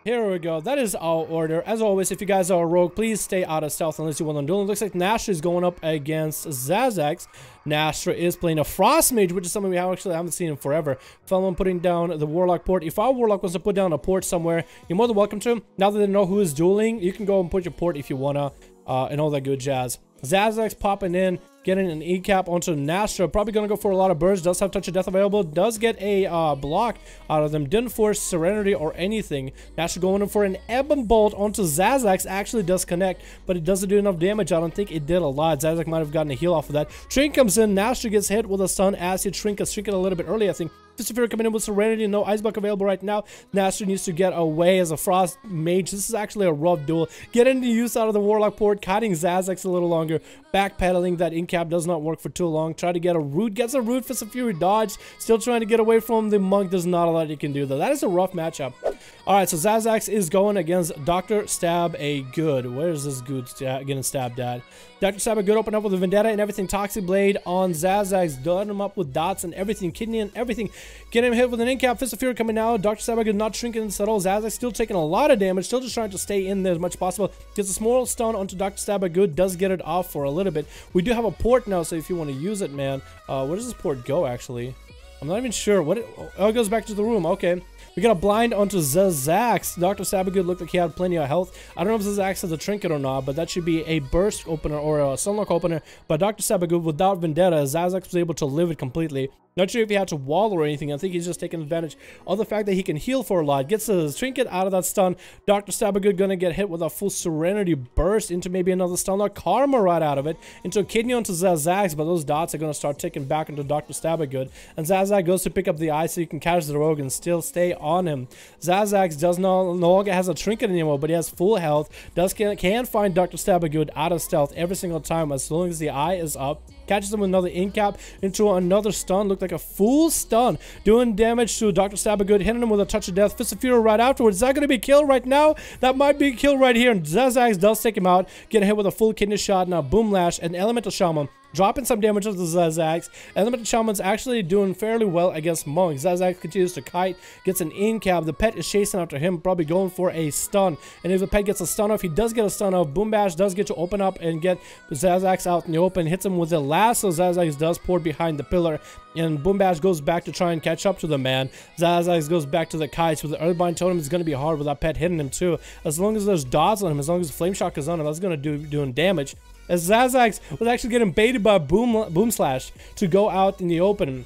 Here we go. That is our order. As always, if you guys are a rogue, please stay out of stealth unless you want to duel. It looks like Nastra is going up against Zazax. Nastra is playing a Frost Mage, which is something we haven't seen in forever. Someone putting down the Warlock port. If our Warlock wants to put down a port somewhere, you're more than welcome to. Now that they know who is dueling, you can go and put your port if you wanna, and all that good jazz. Zazax popping in, getting an E-cap onto Nastra. Probably gonna go for a lot of birds. Does have Touch of Death available. Does get a block out of them. Didn't force Serenity or anything. Nastra going in for an Ebon Bolt onto Zazax. Actually does connect, but it doesn't do enough damage. I don't think it did a lot. Zazax might have gotten a heal off of that. Shrink comes in. Nastra gets hit with a stun as he shrink it a little bit early, I think. Fistifury coming in with Serenity. No Ice Block available right now. Nastra needs to get away as a Frost Mage. This is actually a rough duel. Getting the use out of the Warlock port. Kiting Zazax a little longer. Backpedaling. That in-cap does not work for too long. Try to get a root. Gets a root. Fistifury dodge. Still trying to get away from the monk. There's not a lot you can do though. That is a rough matchup. Alright, so Zazax is going against Dr. Stab a Good. Where is this good getting stabbed at? Dr. Stab a Good open up with a Vendetta and everything. Toxic Blade on Zazax. Done him up with dots and everything. Kidney and everything. Get him hit with an in-cap. Fist of Fury coming out. Dr. Stab a Good not shrinking and subtle. Zazax still taking a lot of damage. Still just trying to stay in there as much as possible. Gets a small stun onto Dr. Stab a Good. Does get it off for a little bit. We do have a port now, so if you want to use it, man. Where does this port go, actually? I'm not even sure. Oh, it goes back to the room. Okay. We got a blind onto Zazax. Dr. Sabagood looked like he had plenty of health. I don't know if Zazax has a trinket or not, but that should be a burst opener or a sunlock opener. But Dr. Sabagood, without Vendetta, Zazax was able to live it completely. Not sure if he had to wall or anything. I think he's just taking advantage of the fact that he can heal for a lot. Gets a trinket out of that stun. Dr. Sabagood gonna get hit with a full Serenity burst into maybe another stunlock. Karma right out of it. Into a kidney onto Zazax, but those dots are gonna start ticking back into Dr. Sabagood. And Zazax goes to pick up the eye so he can catch the rogue and still stay on him. Zazax does no longer has a trinket anymore, but he has full health. Can find Dr. Sabagood out of stealth every single time as long as the eye is up. Catches him with another in-cap into another stun. Looked like a full stun. Doing damage to Dr. Sabagood. Hitting him with a touch of death. Fist of Fury right afterwards. Is that going to be a kill right now? That might be a kill right here. And Zazax does take him out. Get hit with a full kidney shot. Now Boom Lash and Elemental Shaman. Dropping some damage to the Zazax. Elemental Shaman's actually doing fairly well against Monk. Zazax continues to kite. Gets an in-cap. The pet is chasing after him. Probably going for a stun. And if the pet gets a stun off, he does get a stun off. Boom Bash does get to open up and get Zazax out in the open. Hits him with the lasso. Zazax does pour behind the pillar. And Boom Bash goes back to try and catch up to the man. Zazax goes back to the kites. With the Earthbind Totem, it's going to be hard with that pet hitting him too. As long as there's dots on him, as long as Flame Shock is on him, that's going to doing damage. As Zazax was actually getting baited by Boom Slash to go out in the open.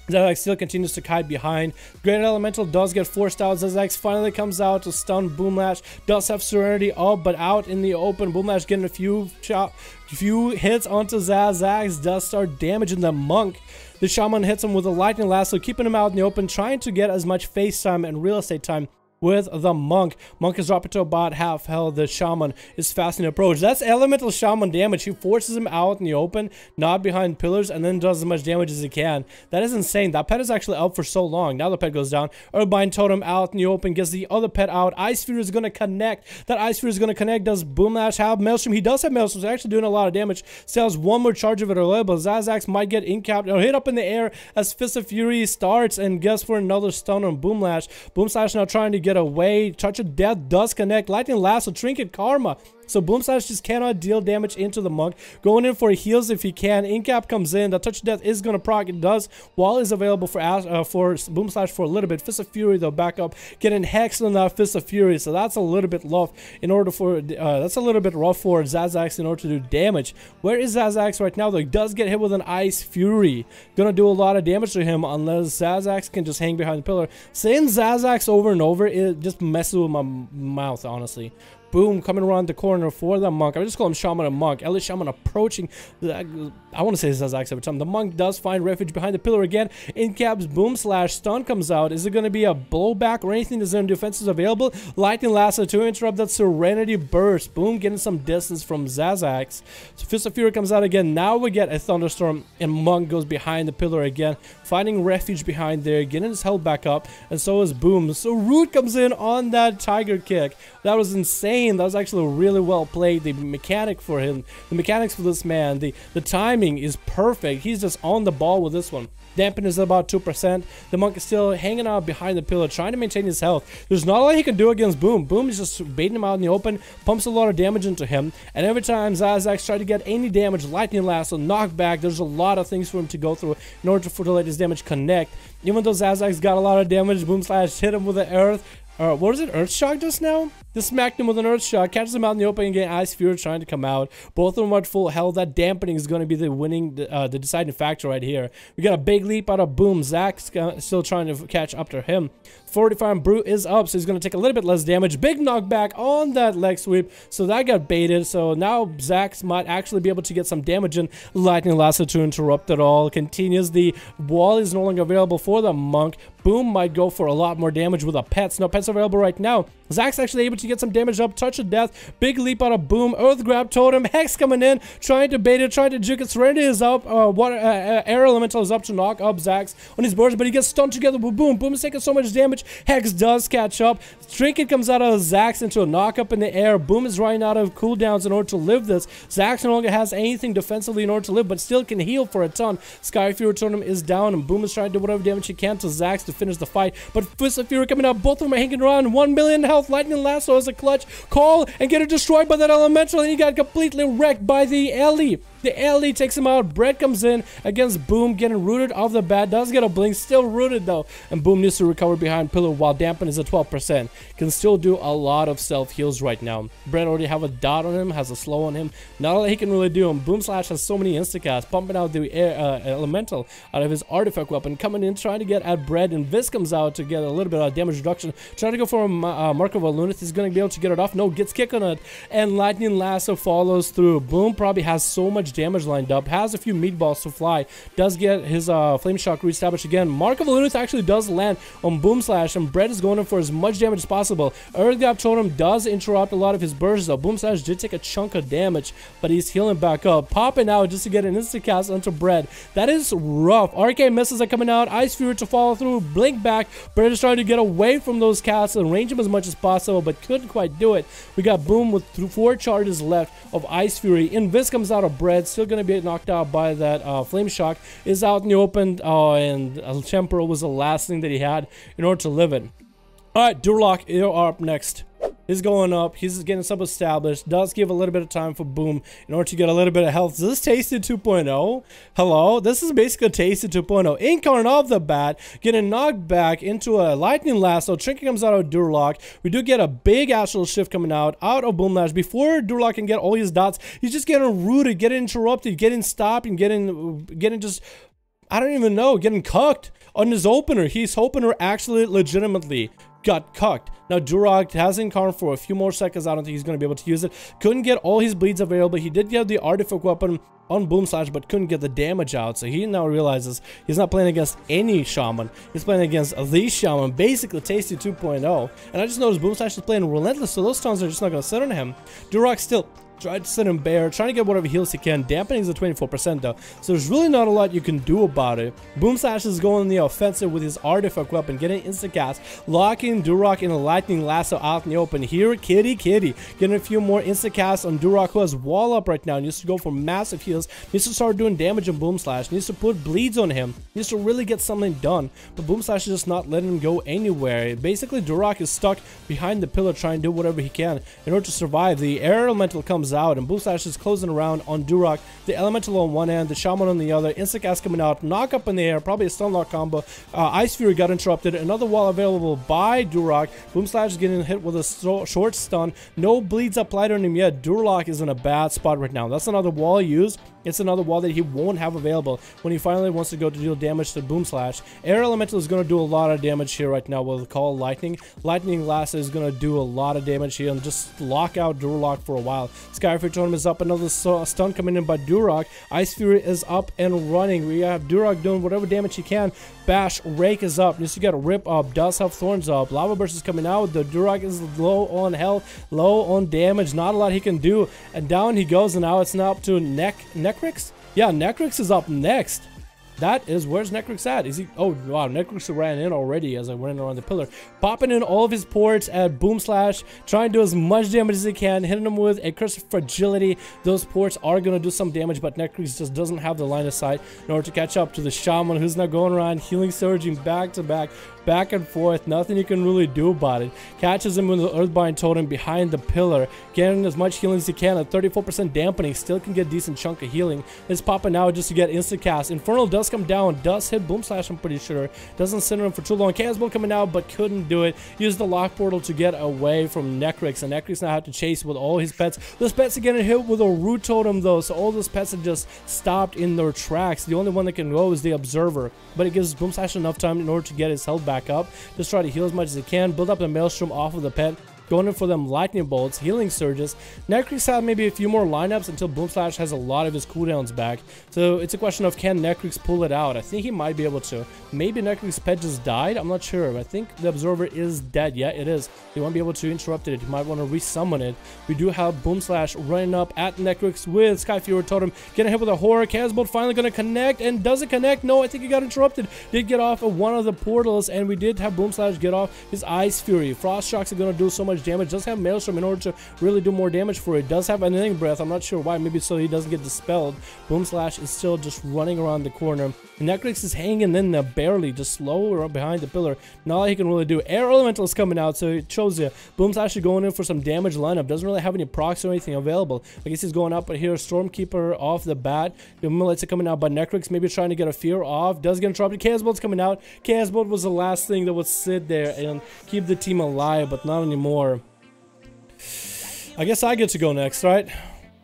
Zazax still continues to kite behind. Great Elemental does get forced out. Zazax finally comes out to stun Boomlash. Does have Serenity up, but out in the open. Boomlash getting a few hits onto Zazax. Does start damaging the monk. The Shaman hits him with a lightning lasso, keeping him out in the open, trying to get as much face time and real estate time with the monk. Monk is dropping to about half health. The Shaman is fast in approach. That's Elemental Shaman damage. He forces him out in the open, not behind pillars, and then does as much damage as he can. That is insane. That pet is actually out for so long. Now the pet goes down. Earthbind Totem out in the open, gets the other pet out. Ice Sphere is going to connect. That Ice Sphere is going to connect. Does Boomlash have Maelstrom? He does have Maelstrom. He's actually doing a lot of damage. Still has one more charge of it available. Zazax might get in-capped or hit up in the air as Fist of Fury starts and gets for another stun on Boomlash. Boomslash now trying to get away. Touch of Death does connect. Lightning Lasso, Trinket, Karma. So Boomslash just cannot deal damage into the monk. Going in for heals if he can. In-cap comes in. The Touch of Death is going to proc. It does. Wall is available for Boomslash for a little bit. Fist of Fury though back up. Getting hexed on that Fist of Fury. So that's a little bit rough that's a little bit rough for Zazax in order to do damage. Where is Zazax right now though? He does get hit with an Ice Fury. Gonna do a lot of damage to him unless Zazax can just hang behind the pillar. Saying Zazax over and over, it just messes with my mouth, honestly. Boom, coming around the corner for the monk. I just call him Shaman and Monk. Elite Shaman approaching. I want to say Zazax every time. The monk does find refuge behind the pillar again. In-caps Boom Slash. Stun comes out. Is it going to be a blowback or anything? Is there any defenses available? Lightning Lasso to interrupt that Serenity burst. Boom, getting some distance from Zazax. So Fist of Fury comes out again. Now we get a Thunderstorm, and Monk goes behind the pillar again, finding refuge behind there, getting his health back up, and so is Boom. So Root comes in on that Tiger Kick. That was insane. That was actually really well played. The mechanics for this man, the timing is perfect. He's just on the ball with this one. Dampening is about 2%. The monk is still hanging out behind the pillar, trying to maintain his health. There's not a lot he can do against Boom. Boom is just baiting him out in the open, pumps a lot of damage into him, and every time Zazak tries to get any damage, lightning lasso, knockback, there's a lot of things for him to go through in order to let his damage connect. Even though Zazak's got a lot of damage, Boom Slash hit him with the earth. What is it? Earth Shock just now? Just smacked him with an Earth Shock, catches him out in the open and getting Ice Fury trying to come out. Both of them are at full health. That Dampening is going to be the winning, the deciding factor right here. We got a big leap out of Boom. Zach's still trying to catch up to him. 45 Brute is up, so he's going to take a little bit less damage. Big knockback on that leg sweep, so that got baited. So now Zach might actually be able to get some damage in. Lightning Lasso to interrupt it all. Continues. The wall is no longer available for the monk. Boom might go for a lot more damage with a pets. No pets available right now. Zach's actually able to get some damage up. Touch of Death. Big leap out of Boom. Earth Grab Totem. Hex coming in. Trying to bait it. Trying to juke it. Serenity is up. Air Elemental is up to knock up Zach's on his boards, but he gets stunned together with Boom. Boom is taking so much damage. Hex does catch up. Trinket comes out of Zach's into a knock up in the air. Boom is running out of cooldowns in order to live this. Zach's no longer has anything defensively in order to live, but still can heal for a ton. Sky Fury Totem is down, and Boom is trying to do whatever damage he can to Zach's to finish the fight. But Fist of Fury coming out. Both of them are hanging around. 1 million health. Lightning Lasso as a clutch call and get it destroyed by that elemental, and he got completely wrecked by the Ellie. The Ellie takes him out. Brett comes in against Boom, getting rooted off the bat. Does get a blink, still rooted though. And Boom needs to recover behind pillar while Dampen is at 12%. Can still do a lot of self heals right now. Brett already have a dot on him, has a slow on him. Not all he can really do. And Boom Slash has so many instacasts, pumping out the elemental out of his artifact weapon, coming in trying to get at Brett. And Vis comes out to get a little bit of damage reduction. Trying to go for a Mark of a Lunatic. He's going to be able to get it off. No, gets kicked on it. And Lightning Lasso follows through. Boom probably has so much damage lined up, has a few meatballs to fly, does get his flame shock reestablished again. Mark of Lunatic actually does land on Boom Slash, and Brett is going in for as much damage as possible. Earth Gap Totem does interrupt a lot of his bursts though. Boom Slash did take a chunk of damage, but he's healing back up, popping out just to get an instant cast onto Brett. That is rough. Arcane missiles are coming out, Ice Fury to follow through, blink back. Brett is trying to get away from those casts and range him as much as possible, but couldn't quite do it. We got Boom with 4 charges left of Ice Fury. Invis comes out of Brett, still going to be knocked out by that flame shock, is out in the open, and Temporal was the last thing that he had in order to live it. Alright, Durlock, you're up next. He's going up, he's getting sub established, does give a little bit of time for Boom in order to get a little bit of health. Is this Tasted 2.0? Hello? This is basically Tasted 2.0. Incarnate off the bat, getting knocked back into a Lightning Lasso. Trinket comes out of Durlock. We do get a big Astral Shift coming out of Boom Lash. Before Durlock can get all his dots, he's just getting rooted, getting interrupted, getting stopped, and getting just, I don't even know, getting cucked on his opener. His opener actually legitimately got cucked. Now Durok has Incarn for a few more seconds. I don't think he's going to be able to use it. Couldn't get all his bleeds available. He did get the artifact weapon on Boom Slash, but couldn't get the damage out. So he now realizes he's not playing against any Shaman. He's playing against the Shaman, basically Tasty 2.0. And I just noticed Boom Slash is playing relentless, so those stuns are just not going to sit on him. Durok still tried to sit him bare, trying to get whatever heals he can. Dampening is at 24% though, so there's really not a lot you can do about it. Boom Slash is going on the offensive with his artifact weapon, getting instant cast, locking Durok in a Lightning Lasso out in the open. Here, kitty, getting a few more instant casts on Durok, who has wall up right now, needs to go for massive heals, needs to start doing damage on Boom Slash, needs to put bleeds on him, needs to really get something done. But Boom Slash is just not letting him go anywhere. Basically, Durok is stuck behind the pillar trying to do whatever he can in order to survive. The air elemental comes out, and Boom Slash is closing around on Durok. The elemental on one end, the Shaman on the other. Instant cast coming out, knock up in the air, probably a stun lock combo. Ice Fury got interrupted. Another wall available by Durok. Boom Slash is getting hit with a short stun. No bleeds applied on him yet. Durlock is in a bad spot right now. That's another wall used. It's another wall that he won't have available when he finally wants to go to deal damage to Boom Slash. Air Elemental is going to do a lot of damage here right now with Call Lightning. Lightning Lasso is going to do a lot of damage here and just lock out Durlock for a while. Skyfire Totem is up. Another stun coming in by Durok. Ice Fury is up and running. We have Durok doing whatever damage he can. Bash, Rake is up. Needs to get a Rip up. Does have Thorns up. Lava Burst is coming out. The Durok is low on health, low on damage. Not a lot he can do. And down he goes, and now it's now up to Necrix? Yeah, Necrix is up next. That is, where's Necrix at? Is he, oh wow, Necrix ran in already as I went around the pillar. Popping in all of his ports at Boom Slash, trying to do as much damage as he can, hitting him with a Curse of Fragility. Those ports are going to do some damage, but Necrix just doesn't have the line of sight in order to catch up to the Shaman, who's now going around healing, surging back to back, back and forth. Nothing you can really do about it. Catches him with the Earthbind Totem behind the pillar, getting as much healing as he can at 34% dampening. Still can get a decent chunk of healing. It's popping out just to get instant cast. Infernal does come down, does hit Boom Slash, I'm pretty sure. Doesn't center him for too long. Chaos Bolt coming out, but couldn't do it. Used the lock portal to get away from Necrix, and Necrix now had to chase with all his pets. Those pets are getting hit with a Root Totem though, so all those pets have just stopped in their tracks. The only one that can go is the Observer, but it gives Boom Slash enough time in order to get his health back up. Just try to heal as much as he can, build up the Maelstrom off of the pet. Going in for them lightning bolts, healing surges. Necrix have maybe a few more lineups until Boom Slash has a lot of his cooldowns back. So it's a question of, can Necrix pull it out? I think he might be able to. Maybe Necrix's pet just died. I'm not sure. I think the Observer is dead. Yeah, it is. He won't be able to interrupt it. He might want to resummon it. We do have Boom Slash running up at Necrix with Sky Fury Totem. Getting hit with a Horror. Chaos Bolt finally going to connect. And does it connect? No, I think he got interrupted. Did get off of one of the portals. And we did have Boom Slash get off his Ice Fury. Frost Shocks are going to do so much damage. Does have Maelstrom in order to really do more damage for it. Does have Unending Breath. I'm not sure why. Maybe so he doesn't get dispelled. Boom Slash is still just running around the corner. Necrix is hanging in there barely, just slow behind the pillar. Not all he can really do. Air Elemental is coming out, so it shows you. Boom Slash is going in for some damage lineup. Doesn't really have any procs or anything available. I guess he's going up, but here Stormkeeper off the bat. The Millets are coming out, but Necrix maybe trying to get a fear off. Does get interrupted. Chaos Bolt's coming out. Chaos Bolt was the last thing that would sit there and keep the team alive, but not anymore. I guess I get to go next, right?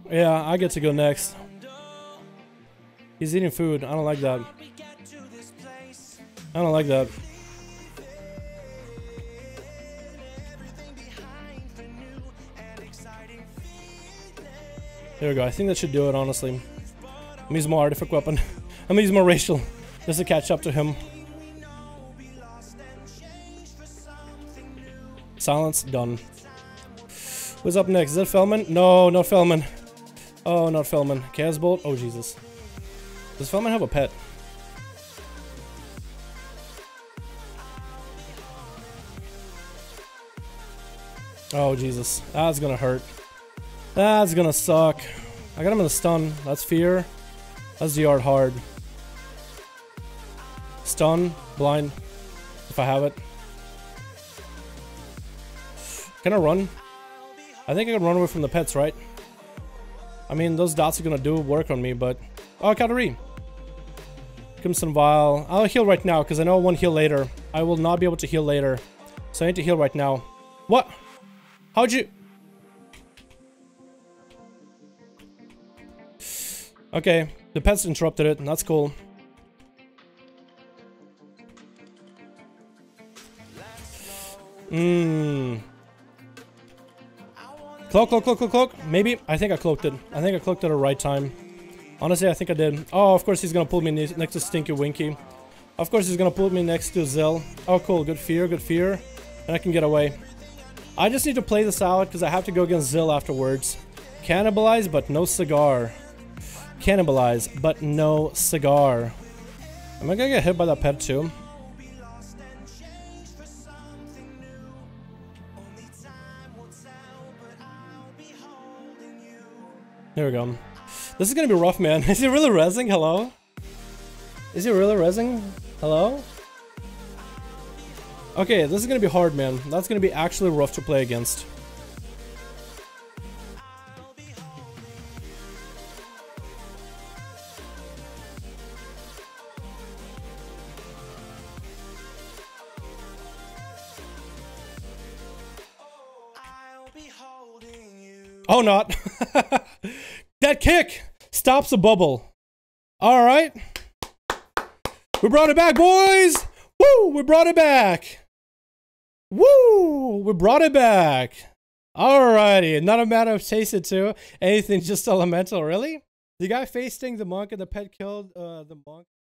Yeah, I get to go next. He's eating food. I don't like that. I don't like that. There we go. I think that should do it, honestly. I'm gonna use more artifact weapon. I'm gonna use more racial just to catch up to him. Silence, done. Who's up next? Is that Fellman? No, not Fellman. Oh, not Fellman. Chaos Bolt? Oh, Jesus. Does Fellman have a pet? Oh, Jesus. That's gonna hurt. That's gonna suck. I got him in the stun. That's fear. That's the art hard. Stun. Blind. If I have it. Can I run? I think I can run away from the pets, right? I mean, those dots are gonna do work on me, but... Oh, Katarine! Crimson Vial. I'll heal right now, because I know I won't heal later. I will not be able to heal later. So I need to heal right now. What? How'd you... Okay, the pets interrupted it. That's cool. Cloak, cloak, cloak, cloak, cloak. Maybe. I think I cloaked it. I think I cloaked it at the right time. Honestly, I think I did. Oh, of course he's gonna pull me next to Stinky Winky. Of course he's gonna pull me next to Zell. Oh, cool. Good fear, good fear. And I can get away. I just need to play this out because I have to go against Zell afterwards. Cannibalize, but no cigar. Cannibalize, but no cigar. Am I gonna get hit by that pet too? There we go. This is gonna be rough, man. Is he really rezzing? Hello? Is he really rezzing? Hello? Okay, this is gonna be hard, man. That's gonna be actually rough to play against. Oh, not. That kick stops the bubble. All right. We brought it back, boys. Woo, we brought it back. Woo, we brought it back. Alrighty, not a matter of tasted too. Anything just elemental, really? The guy facing the monk and the pet killed the monk.